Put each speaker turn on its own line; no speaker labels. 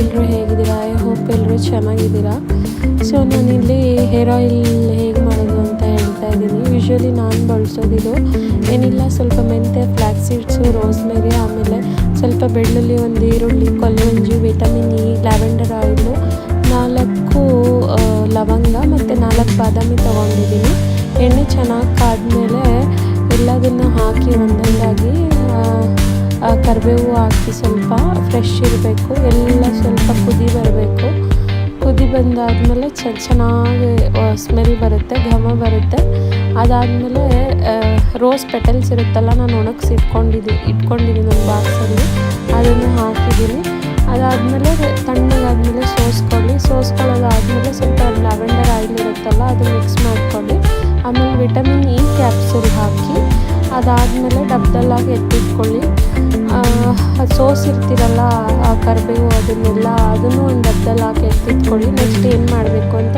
ಎಲ್ಲರೂ ಹೇಗಿದ್ದೀರಾ? I hope ಎಲ್ಲರೂ ಚೆನ್ನಾಗಿದ್ದೀರಾ. ಸೊ ನಾನಿಲ್ಲಿ ಹೇರ್ ಆಯಿಲ್ ಹೇಗೆ ಮಾಡೋದು ಅಂತ ಹೇಳ್ತಾ ಇದ್ದೀನಿ. ಯೂಶ್ವಲಿ ನಾನು ಬಳಸೋದಿದು ಏನಿಲ್ಲ, ಸ್ವಲ್ಪ ಮೆಂತ್ಯ, ಫ್ಲ್ಯಾಕ್ಸ್ ಸೀಡ್ಸು, ರೋಸ್ಮೆರಿ, ಆಮೇಲೆ ಸ್ವಲ್ಪ ಬೆಳ್ಳುಳ್ಳಿ, ಒಂದು ಈರುಳ್ಳಿ, ಕೊಲ್ಲಂಜಿ, ವಿಟಮಿನ್ ಇ, ಲ್ಯಾವೆಂಡರ್ ಆಯಿಲು, 4 ಲವಂಗ ಮತ್ತು 4 ಬಾದಾಮಿ ತೊಗೊಂಡಿದ್ದೀನಿ. ಎಣ್ಣೆ ಚೆನ್ನಾಗಿ ಕಾದ್ಮೇಲೆ ಎಲ್ಲದನ್ನು ಹಾಕಿ ಒಂದೊಂದಾಗಿ ಕರಿಬೇವು ಹಾಕಿ ಸ್ವಲ್ಪ ಫ್ರೆಶ್ ಇರಬೇಕು, ಎಲ್ಲ ಸ್ವಲ್ಪ ಕುದಿ ಬರಬೇಕು. ಕುದಿ ಬಂದಾದಮೇಲೆ ಚೆನ್ನಾಗಿ ಸ್ಮೆಲ್ ಬರುತ್ತೆ, ಘಮ ಬರುತ್ತೆ. ಅದಾದಮೇಲೆ ರೋಸ್ ಪೆಟಲ್ಸ್ ಇರುತ್ತಲ್ಲ, ನಾನು ಒಣಗಿಸಿ ಇಟ್ಕೊಂಡಿದ್ದೀನಿ ನನ್ನ ಬಾಕ್ಸಲ್ಲಿ, ಅದನ್ನು ಹಾಕಿದ್ದೀನಿ. ಅದಾದಮೇಲೆ ತಣ್ಣಗಾದಮೇಲೆ ಸೋಸ್ಕೊಳ್ಳೋದಾದಮೇಲೆ ಸ್ವಲ್ಪ ಲ್ಯಾವೆಂಡರ್ ಆಯಿಲ್ ಇರುತ್ತಲ್ಲ, ಅದು ಮಿಕ್ಸ್ ಮಾಡ್ಕೊಳ್ಳಿ. ಆಮೇಲೆ ವಿಟಮಿನ್ ಇ ಕ್ಯಾಪ್ಸೂಲ್ ಹಾಕಿ ಅದಾದಮೇಲೆ ಡಬ್ಬದಲ್ಲಾಗಿ ಎತ್ತಿಟ್ಕೊಳ್ಳಿ. ಸೋಸಿರ್ತೀರಲ್ಲ ಆ ಕರಿಬೇವು ಅದನ್ನೆಲ್ಲ, ಅದನ್ನು ಒಂದು ಡಬ್ಬದಲ್ಲಿ ಹಾಕಿ ಎತ್ತಿಟ್ಕೊಳ್ಳಿ. ನೆಕ್ಸ್ಟ್ ಏನು ಮಾಡಬೇಕು ಅಂತ